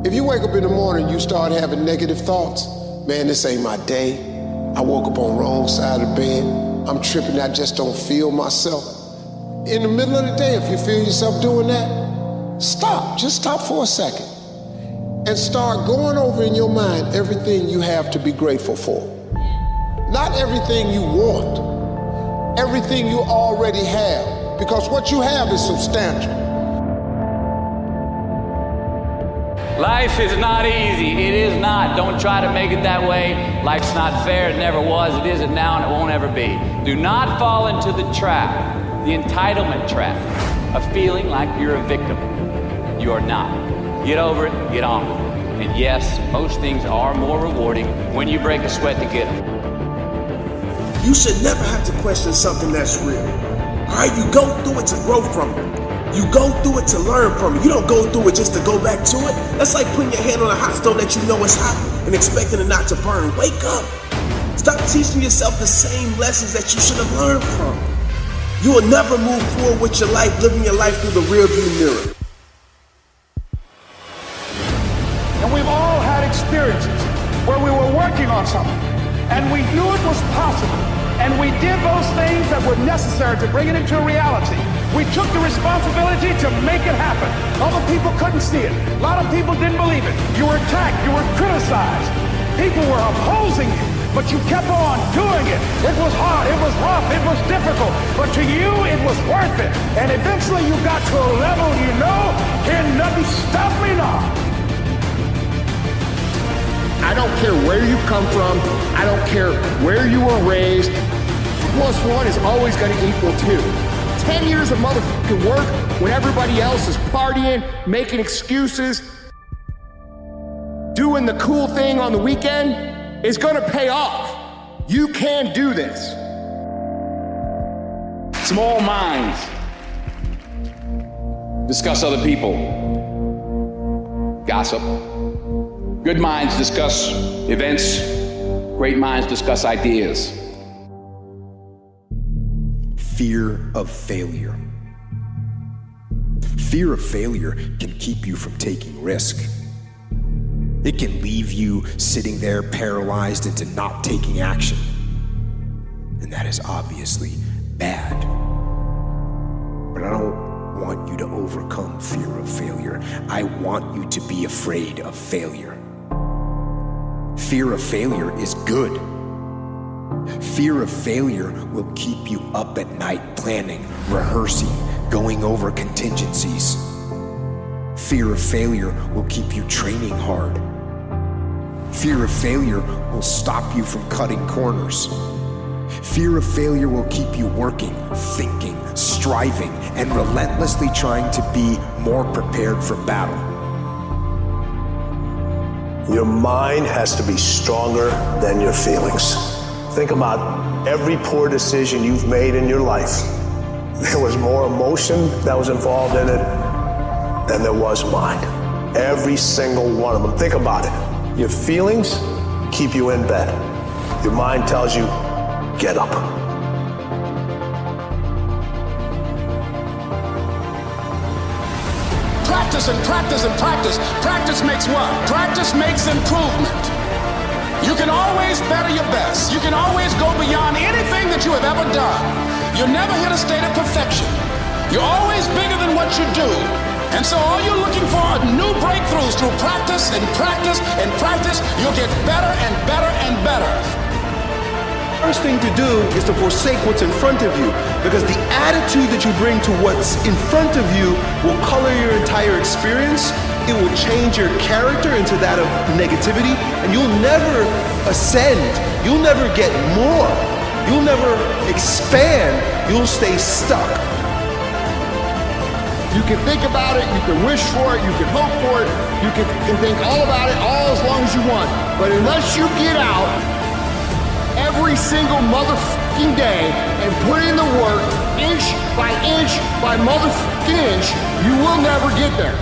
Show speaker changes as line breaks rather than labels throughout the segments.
If you wake up in the morning, you start having negative thoughts, man, this ain't my day. I woke up on the wrong side of the bed. I'm tripping, I just don't feel myself. In the middle of the day, if you feel yourself doing that, stop, just stop for a second and start going over in your mind everything you have to be grateful for. Not everything you want, everything you already have, because what you have is substantial.
Life is not easy. It is not. Don't try to make it that way. Life's not fair. It never was. It isn't now, and it won't ever be. Do not fall into the trap, the entitlement trap, of feeling like you're a victim. You are not. Get over it. Get on with it. And yes, most things are more rewarding when you break a sweat to get them.
You should never have to question something that's real. All right, you go through it to grow from it. You go through it to learn from it. You don't go through it just to go back to it. That's like putting your hand on a hot stove that you know is hot and expecting it not to burn. Wake up. Stop teaching yourself the same lessons that you should have learned from. You will never move forward with your life, living your life through the rearview mirror.
And we've all had experiences where we were working on something and we knew it was possible. And we did those things that were necessary to bring it into reality. We took the responsibility to make it happen. Other people couldn't see it. A lot of people didn't believe it. You were attacked, you were criticized. People were opposing you, but you kept on doing it. It was hard, it was rough, it was difficult, but to you it was worth it. And eventually you got to a level you know, can nothing stop me now.
I don't care where you come from. I don't care where you were raised. 1+1 is always going to equal 2. 10 years of motherfucking work when everybody else is partying, making excuses, doing the cool thing on the weekend is going to pay off. You can do this.
Small minds discuss other people, gossip. Good minds discuss events. Great minds discuss ideas.
Fear of failure. Fear of failure can keep you from taking risk. It can leave you sitting there paralyzed into not taking action. And that is obviously bad. But I don't want you to overcome fear of failure. I want you to be afraid of failure. Fear of failure is good. Fear of failure will keep you up at night planning, rehearsing, going over contingencies. Fear of failure will keep you training hard. Fear of failure will stop you from cutting corners. Fear of failure will keep you working, thinking, striving, and relentlessly trying to be more prepared for battle.
Your mind has to be stronger than your feelings. Think about every poor decision you've made in your life. There was more emotion that was involved in it than there was mind. Every single one of them. Think about it. Your feelings keep you in bed. Your mind tells you, get up.
Practice and practice and practice. Practice makes what? Practice makes improvement. You can always better your best. You can always go beyond anything that you have ever done. You'll never hit a state of perfection. You're always bigger than what you do. And so all you're looking for are new breakthroughs through practice and practice and practice. You'll get better and better and better.
First thing to do is to forsake what's in front of you, because the attitude that you bring to what's in front of you will color your entire experience. It will change your character into that of negativity, and you'll never ascend. You'll never get more. You'll never expand. You'll stay stuck.
You can think about it, you can wish for it, you can hope for it, you can think all about it all as long as you want. But unless you get out every single motherfucking day and put in the work, inch by motherfucking inch, you will never get there.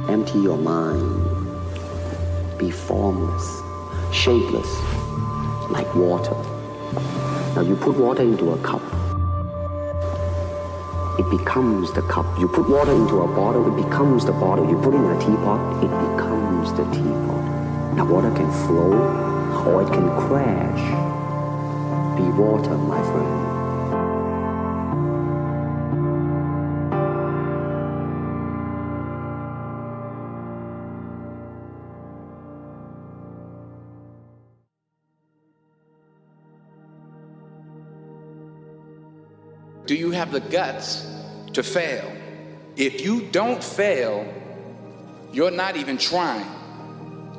Empty your mind. Be formless, shapeless, like water. Now you put water into a cup. It becomes the cup. You put water into a bottle, it becomes the bottle. You put it in a teapot, it becomes the teapot. Now water can flow or it can crash. Be water, my friend.
Do you have the guts to fail? If you don't fail, you're not even trying.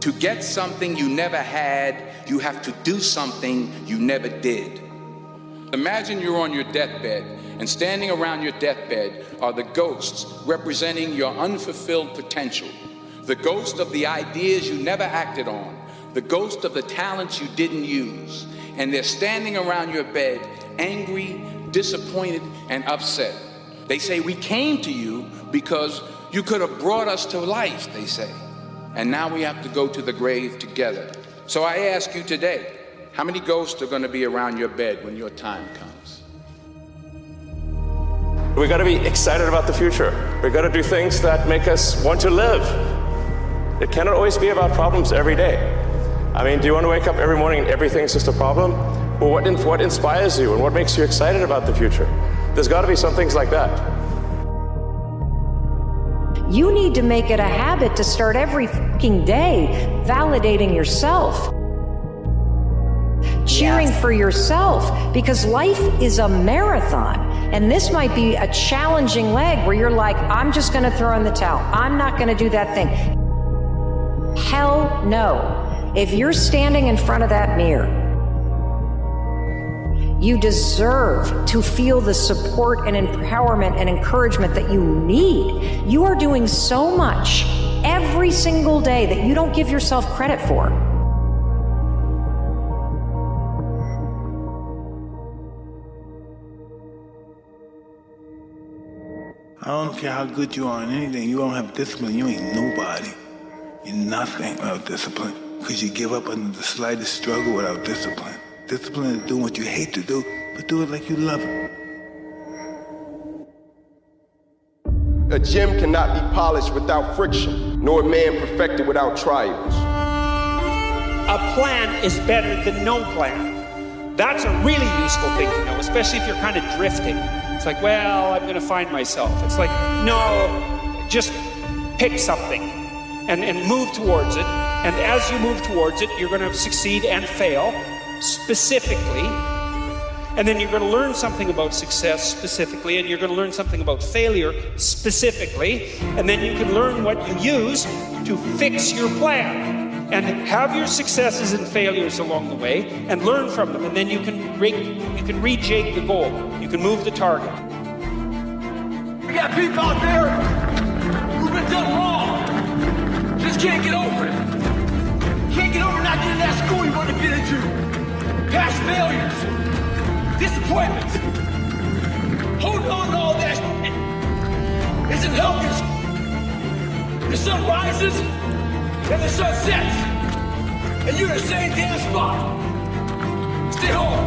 To get something you never had, you have to do something you never did. Imagine you're on your deathbed, and standing around your deathbed are the ghosts representing your unfulfilled potential, the ghost of the ideas you never acted on, the ghost of the talents you didn't use, and they're standing around your bed, angry, disappointed, and upset. They say, we came to you because you could have brought us to life, they say. And now we have to go to the grave together. So I ask you today, how many ghosts are going to be around your bed when your time comes?
We got to be excited about the future. We got to do things that make us want to live. It cannot always be about problems every day. I mean, do you want to wake up every morning and everything's just a problem? Well, what inspires you and what makes you excited about the future? There's got to be some things like that.
You need to make it a habit to start every fucking day validating yourself. Cheering for yourself, because life is a marathon. And this might be a challenging leg where you're like, I'm just going to throw in the towel. I'm not going to do that thing. Hell no. If you're standing in front of that mirror, you deserve to feel the support and empowerment and encouragement that you need. You are doing so much every single day that you don't give yourself credit for.
I don't care how good you are in anything. You don't have discipline, you ain't nobody. You're nothing without discipline. Because you give up under the slightest struggle without discipline. Discipline is doing what you hate to do, but do it like you love it.
A gem cannot be polished without friction, nor a man perfected without trials.
A plan is better than no plan. That's a really useful thing to know, especially if you're kind of drifting. It's like, well, I'm going to find myself. It's like, no, just pick something and move towards it. And as you move towards it, you're going to succeed and fail specifically. And then you're going to learn something about success specifically, and you're going to learn something about failure specifically. And then you can learn what you use to fix your plan. And have your successes and failures along the way and learn from them. And then you can rejig the goal. You can move the target.
We got people out there who've been done wrong. Just can't get over it. Can't get over not getting that school you want to get into. Past failures. Disappointments. Holding on to all that isn't helping. The sun rises and the sun sets. And you're in the same damn spot. Stay home.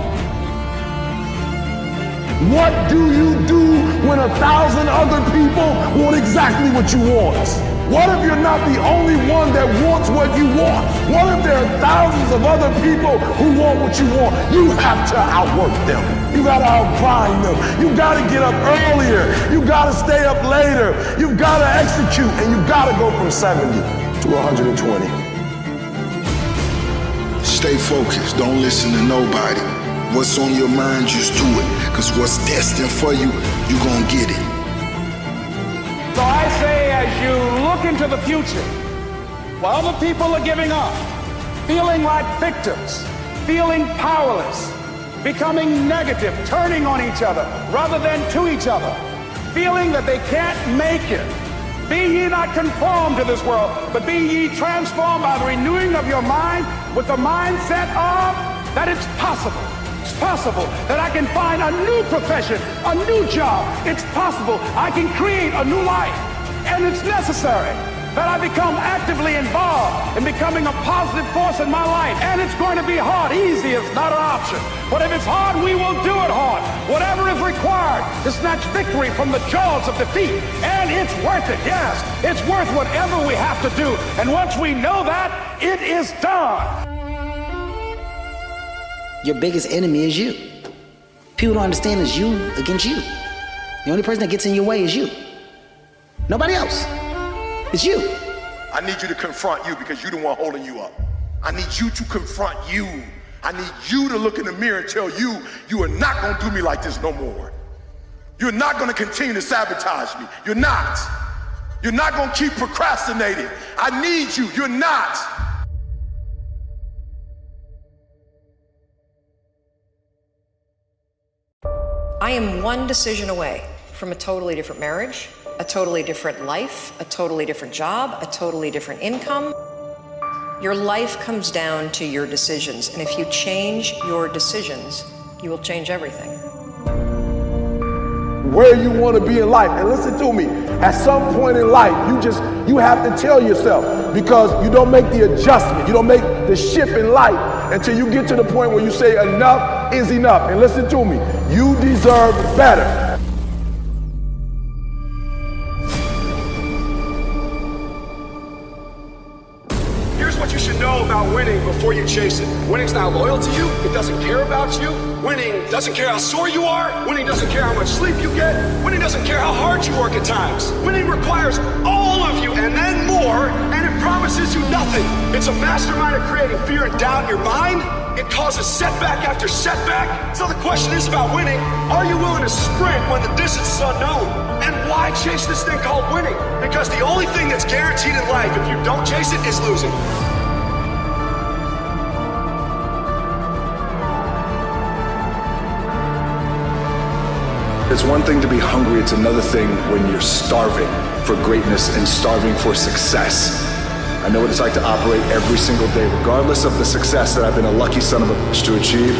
What do you do when 1,000 other people want exactly what you want? What if you're not the only one that wants what you want? What if there are thousands of other people who want what you want? You have to outwork them. You gotta outgrind them. You gotta get up earlier. You gotta stay up later. You gotta execute, and you gotta go from 70 to 120.
Stay focused. Don't listen to nobody. What's on your mind, just do it. Because what's destined for you, you gonna get it.
So I say, as you look into the future, while other people are giving up, feeling like victims, feeling powerless, becoming negative, turning on each other rather than to each other, feeling that they can't make it, be ye not conformed to this world, but be ye transformed by the renewing of your mind with the mindset of that it's possible. It's possible that I can find a new profession, a new job. It's possible I can create a new life. And it's necessary that I become actively involved in becoming a positive force in my life. And it's going to be hard. Easy is not an option. But if it's hard, we will do it hard. Whatever is required to snatch victory from the jaws of defeat. And it's worth it, yes. It's worth whatever we have to do. And once we know that, it is done.
Your biggest enemy is you. People don't understand it's you against you. The only person that gets in your way is you. Nobody else. It's you.
I need you to confront you because you're the one holding you up. I need you to confront you. I need you to look in the mirror and tell you, you are not going to do me like this no more. You're not going to continue to sabotage me. You're not. You're not going to keep procrastinating. I need you. You're not.
I am one decision away from a totally different marriage, a totally different life, a totally different job, a totally different income. Your life comes down to your decisions, and if you change your decisions, you will change everything.
Where you want to be in life. And listen to me, at some point in life, you have to tell yourself, because you don't make the adjustment, you don't make the shift in life until you get to the point where you say enough is enough. And listen to me, you deserve better.
What you should know about winning before you chase it. Winning's not loyal to you. It doesn't care about you. Winning doesn't care how sore you are. Winning doesn't care how much sleep you get. Winning doesn't care how hard you work at times. Winning requires all of you and then more, and it promises you nothing. It's a mastermind of creating fear and doubt in your mind. It causes setback after setback. So the question is about winning. Are you willing to sprint when the distance is unknown? And why chase this thing called winning? Because the only thing that's guaranteed in life, if you don't chase it, is losing.
It's one thing to be hungry, it's another thing when you're starving for greatness and starving for success. I know what it's like to operate every single day, regardless of the success that I've been a lucky son of a bitch to achieve.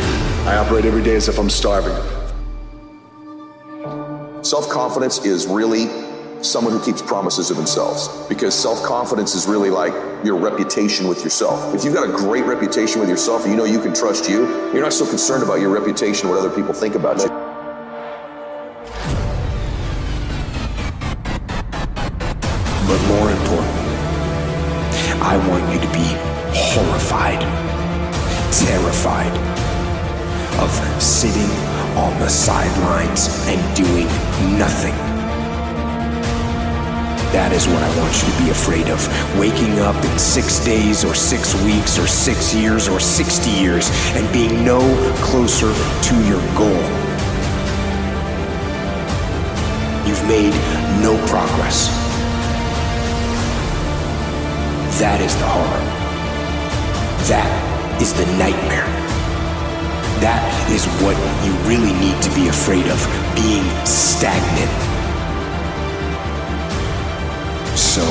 I operate every day as if I'm starving.
Self-confidence is really someone who keeps promises of themselves, because self-confidence is really like your reputation with yourself. If you've got a great reputation with yourself and you know you can trust you, you're not so concerned about your reputation, what other people think about you.
But more important, I want you to be horrified, terrified of sitting on the sidelines and doing nothing. That is what I want you to be afraid of. Waking up in 6 days or 6 weeks or 6 years or 60 years and being no closer to your goal. You've made no progress. That is the horror. That is the nightmare. That is what you really need to be afraid of, being stagnant. So,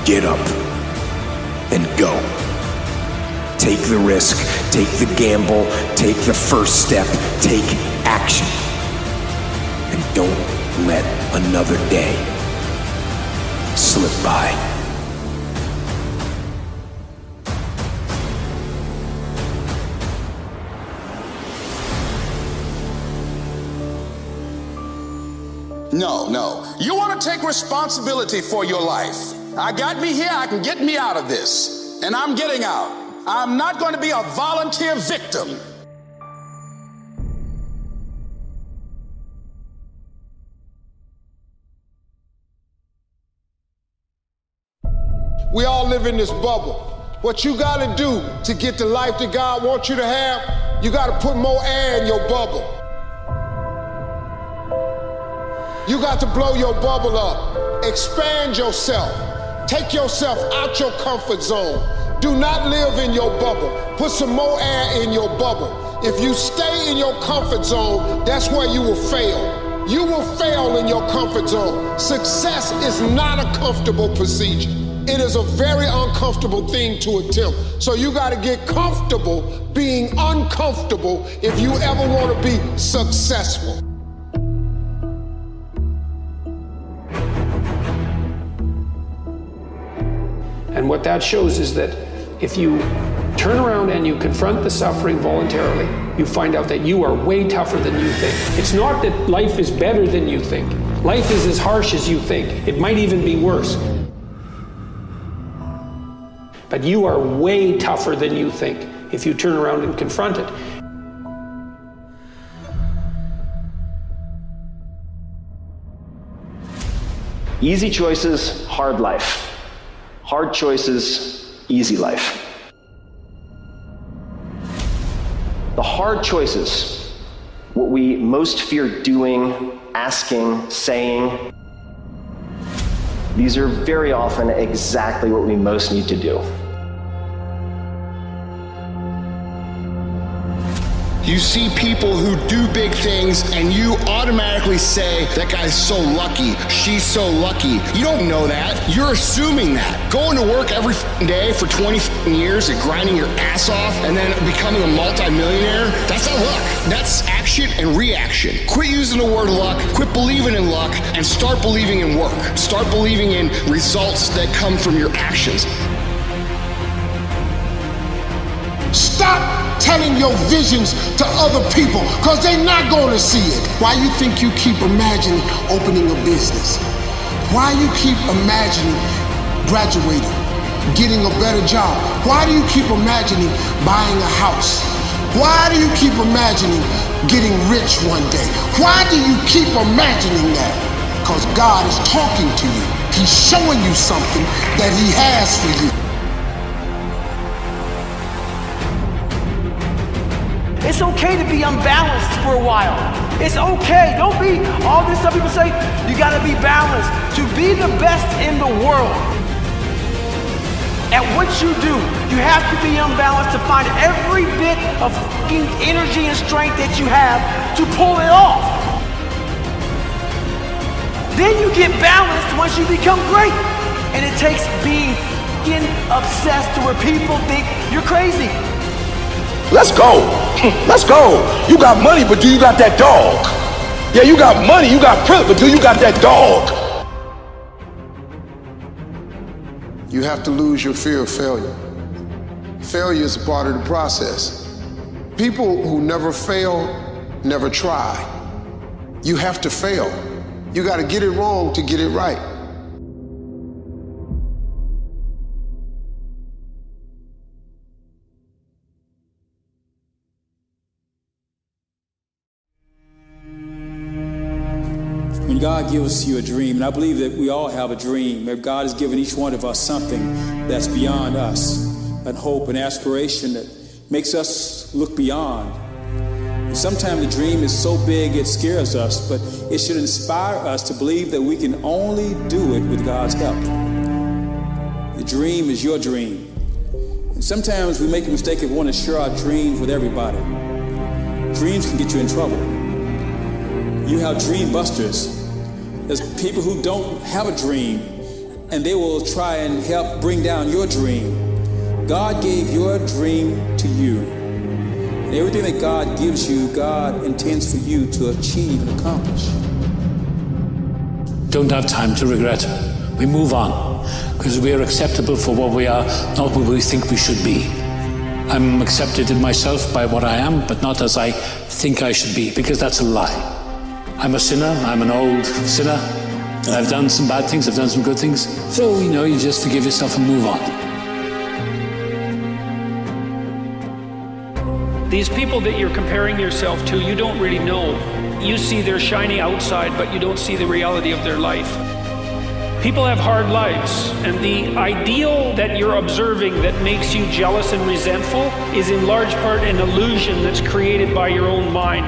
get up and go. Take the risk, take the gamble, take the first step, take action. And don't let another day slip by.
No. You want to take responsibility for your life. I got me here, I can get me out of this. And I'm getting out. I'm not going to be a volunteer victim.
We all live in this bubble. What you gotta do to get the life that God wants you to have, you gotta put more air in your bubble. You got to blow your bubble up. Expand yourself. Take yourself out your comfort zone. Do not live in your bubble. Put some more air in your bubble. If you stay in your comfort zone, that's where you will fail. You will fail in your comfort zone. Success is not a comfortable procedure. It is a very uncomfortable thing to attempt. So you got to get comfortable being uncomfortable if you ever want to be successful.
And what that shows is that if you turn around and you confront the suffering voluntarily, you find out that you are way tougher than you think. It's not that life is better than you think. Life is as harsh as you think. It might even be worse. But you are way tougher than you think if you turn around and confront it.
Easy choices, hard life. Hard choices, easy life. The hard choices, what we most fear doing, asking, saying, these are very often exactly what we most need to do.
You see people who do big things and you automatically say, that guy's so lucky, she's so lucky. You don't know that. You're assuming that. Going to work every day for 20 years and grinding your ass off and then becoming a multi-millionaire, that's not luck. That's action and reaction. Quit using the word luck, quit believing in luck, and start believing in work. Start believing in results that come from your actions. Stop telling your visions to other people, because they're not going to see it. Why you think you keep imagining opening a business? Why you keep imagining graduating, getting a better job? Why do you keep imagining buying a house? Why do you keep imagining getting rich one day? Why do you keep imagining that? Because God is talking to you. He's showing you something that He has for you.
It's okay to be unbalanced for a while. It's okay. Don't be all this stuff people say, you gotta be balanced. To be the best in the world at what you do, you have to be unbalanced to find every bit of fucking energy and strength that you have to pull it off. Then you get balanced once you become great. And it takes being fucking obsessed to where people think you're crazy.
Let's go. Let's go. You got money, but do you got that dog? Yeah, you got money, you got privilege, but do you got that dog?
You have to lose your fear of failure. Failure is a part of the process. People who never fail, never try. You have to fail. You got to get it wrong to get it right.
When God gives you a dream, and I believe that we all have a dream, that God has given each one of us something that's beyond us, and hope and aspiration that makes us look beyond. And sometimes the dream is so big it scares us, but it should inspire us to believe that we can only do it with God's help. The dream is your dream. And sometimes we make a mistake of wanting to share our dreams with everybody. Dreams can get you in trouble. You have dream busters. There's people who don't have a dream, and they will try and help bring down your dream. God gave your dream to you. And everything that God gives you, God intends for you to achieve and accomplish.
Don't have time to regret. We move on, because we are acceptable for what we are, not what we think we should be. I'm accepted in myself by what I am, but not as I think I should be, because that's a lie. I'm a sinner, I'm an old sinner, and I've done some bad things, I've done some good things. So, you just forgive yourself and move on.
These people that you're comparing yourself to, you don't really know. You see their shiny outside, but you don't see the reality of their life. People have hard lives, and the ideal that you're observing that makes you jealous and resentful is in large part an illusion that's created by your own mind.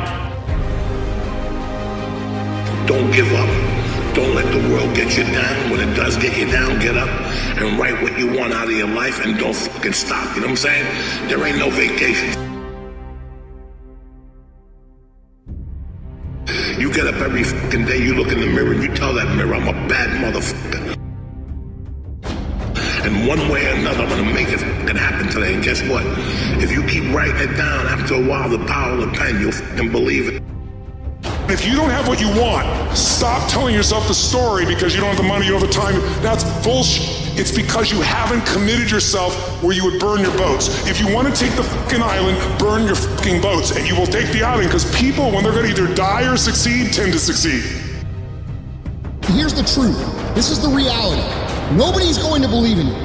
Don't give up. Don't let the world get you down. When it does get you down, get up and write what you want out of your life and don't fucking stop. You know what I'm saying? There ain't no vacation. You get up every fucking day, you look in the mirror and you tell that mirror, I'm a bad motherfucker. And one way or another, I'm gonna make it fucking happen today. And guess what? If you keep writing it down, after a while, the power of the pen, you'll fucking believe it.
If you don't have what you want, stop telling yourself the story because you don't have the money, you don't have the time. That's bullshit. it's because you haven't committed yourself where you would burn your boats. If you want to take the fucking island, burn your fucking boats, and you will take the island, because people, when they're going to either die or succeed, tend to succeed.
Here's the truth. This is the reality. Nobody's going to believe in you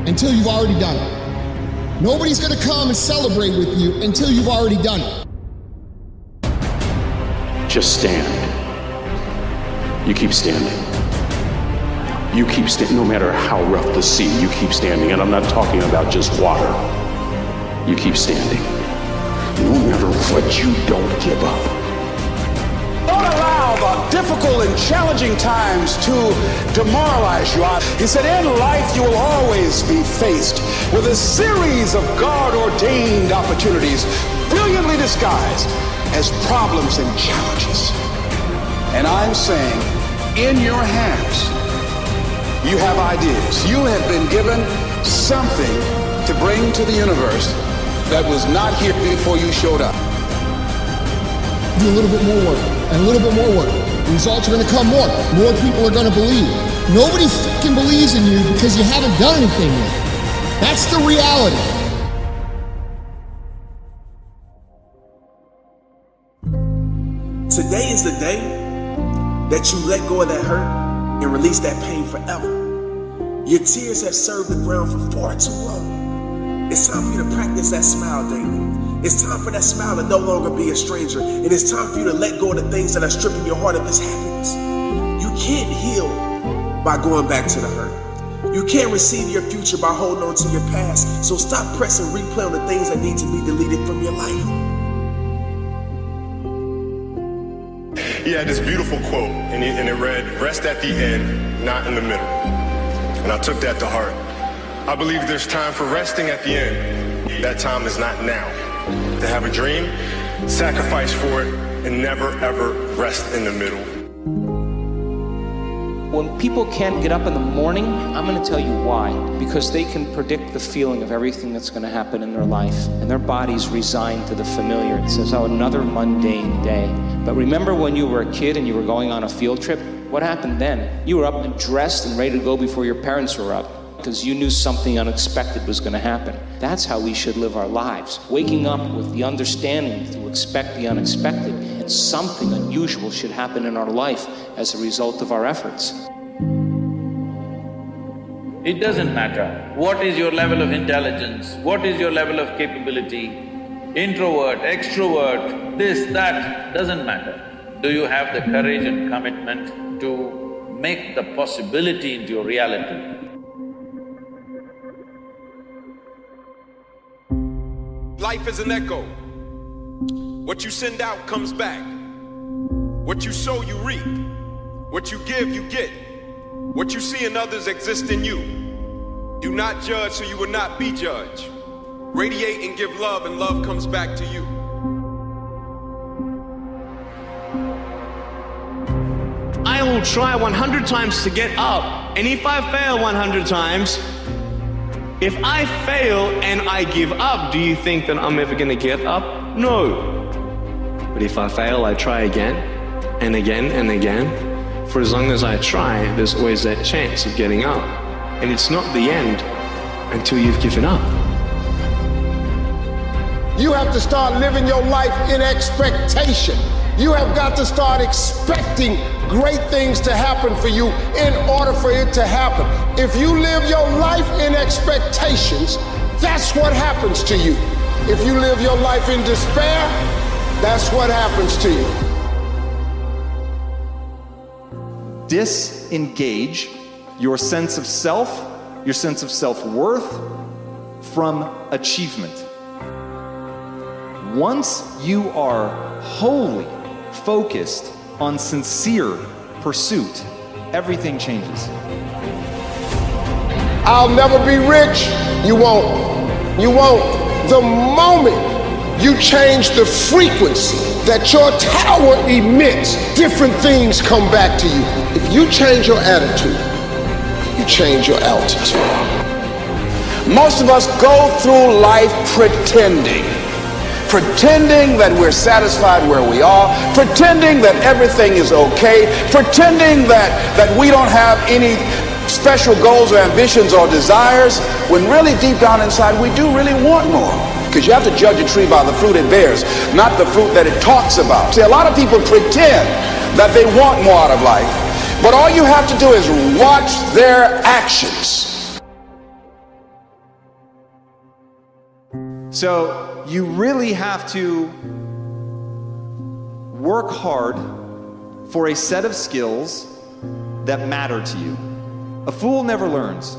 until you've already done it. Nobody's going to come and celebrate with you until you've already done it.
Just stand. You keep standing. You keep standing, no matter how rough the sea, you keep standing. And I'm not talking about just water. You keep standing. No matter what, you don't give up.
Don't allow the difficult and challenging times to demoralize you. He said, in life you will always be faced with a series of God-ordained opportunities, brilliantly disguised as problems and challenges. And I'm saying, in your hands, you have ideas. You have been given something to bring to the universe that was not here before you showed up.
Do a little bit more work, and a little bit more work. The results are going to come more. More people are going to believe. Nobody fucking believes in you because you haven't done anything yet. That's the reality.
Today is the day that you let go of that hurt and release that pain forever. Your tears have served the ground for far too long. It's time for you to practice that smile daily. It's time for that smile to no longer be a stranger. And it's time for you to let go of the things that are stripping your heart of its happiness. You can't heal by going back to the hurt. You can't receive your future by holding on to your past. So stop pressing replay on the things that need to be deleted from your life.
He had this beautiful quote, and it read, "Rest at the end, not in the middle." And I took that to heart. I believe there's time for resting at the end. That time is not now. To have a dream, sacrifice for it, and never ever rest in the middle.
When people can't get up in the morning, I'm going to tell you why. Because they can predict the feeling of everything that's going to happen in their life. And their body's resigned to the familiar. It says, oh, another mundane day. But remember when you were a kid and you were going on a field trip? What happened then? You were up and dressed and ready to go before your parents were up. Because you knew something unexpected was going to happen. That's how we should live our lives. Waking up with the understanding to expect the unexpected, and something unusual should happen in our life as a result of our efforts.
It doesn't matter what is your level of intelligence, what is your level of capability, introvert, extrovert, this, that, doesn't matter. Do you have the courage and commitment to make the possibility into your reality?
Life is an echo. What you send out comes back. What you sow, you reap. What you give, you get. What you see in others exists in you. Do not judge so you will not be judged. Radiate and give love, and love comes back to you.
I will try 100 times to get up, and if I fail 100 times, if I fail and I give up, do you think that I'm ever gonna get up? No. But if I fail, I try again, and again, and again. For as long as I try, there's always that chance of getting up. And it's not the end until you've given up.
You have to start living your life in expectation. You have got to start expecting great things to happen for you in order for it to happen. If you live your life in expectations, that's what happens to you. If you live your life in despair, that's what happens to you.
Disengage your sense of self, your sense of self-worth from achievement. Once you are wholly focused on sincere pursuit, everything changes.
I'll never be rich. You won't. You won't. The moment you change the frequency that your tower emits, different things come back to you. If you change your attitude, you change your altitude.
Most of us go through life pretending that we're satisfied where we are, pretending that everything is okay, pretending that we don't have any special goals or ambitions or desires, when really deep down inside we do really want more. Because you have to judge a tree by the fruit it bears, not the fruit that it talks about. See, a lot of people pretend that they want more out of life, but all you have to do is watch their actions.
So you really have to work hard for a set of skills that matter to you. A fool never learns.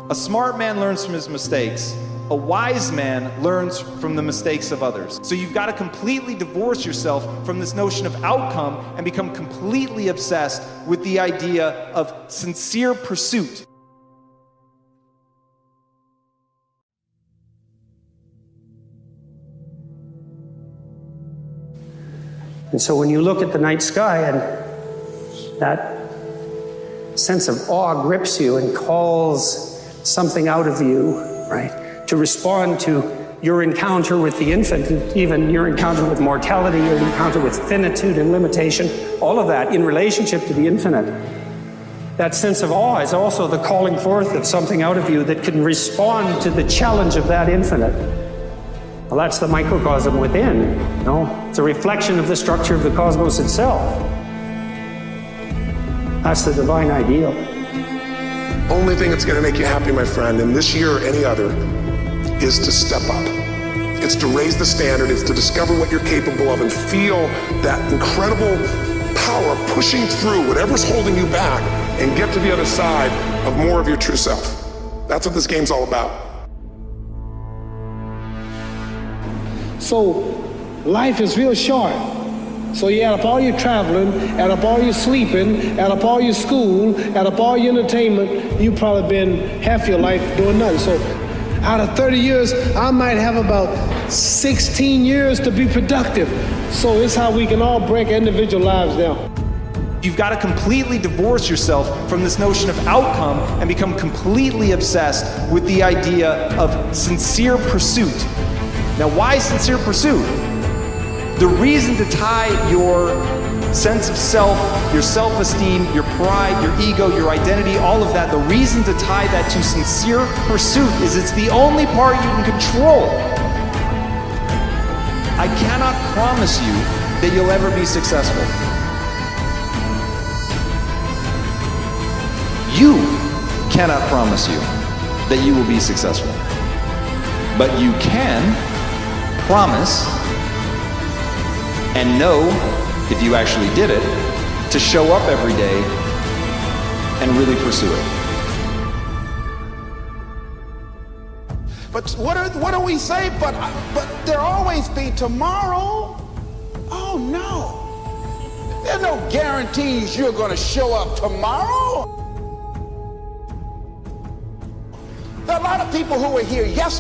A smart man learns from his mistakes. A wise man learns from the mistakes of others. So you've got to completely divorce yourself from this notion of outcome and become completely obsessed with the idea of sincere pursuit.
And so when you look at the night sky and that sense of awe grips you and calls something out of you, right? To respond to your encounter with the infinite, even your encounter with mortality, your encounter with finitude and limitation, all of that in relationship to the infinite. That sense of awe is also the calling forth of something out of you that can respond to the challenge of that infinite. Well, that's the microcosm within, you know? It's a reflection of the structure of the cosmos itself. That's the divine ideal.
Only thing that's going to make you happy, my friend, in this year or any other, is to step up. It's to raise the standard. It's to discover what you're capable of and feel that incredible power pushing through whatever's holding you back and get to the other side of more of your true self. That's what this game's all about.
So life is real short. So you add up all your traveling, add up all your sleeping, add up all your school, add up all your entertainment, you've probably been half your life doing nothing. So out of 30 years, I might have about 16 years to be productive. So it's how we can all break individual lives down.
You've got to completely divorce yourself from this notion of outcome and become completely obsessed with the idea of sincere pursuit. Now, why sincere pursuit? The reason to tie your sense of self, your self-esteem, your pride, your ego, your identity, all of that, the reason to tie that to sincere pursuit is it's the only part you can control. I cannot promise you that you'll ever be successful. You cannot promise you that you will be successful. But you can promise and know, if you actually did it, to show up every day and really pursue it.
But what do we say? But there'll always be tomorrow. Oh no. There's no guarantees you're going to show up tomorrow. There are a lot of people who were here yesterday.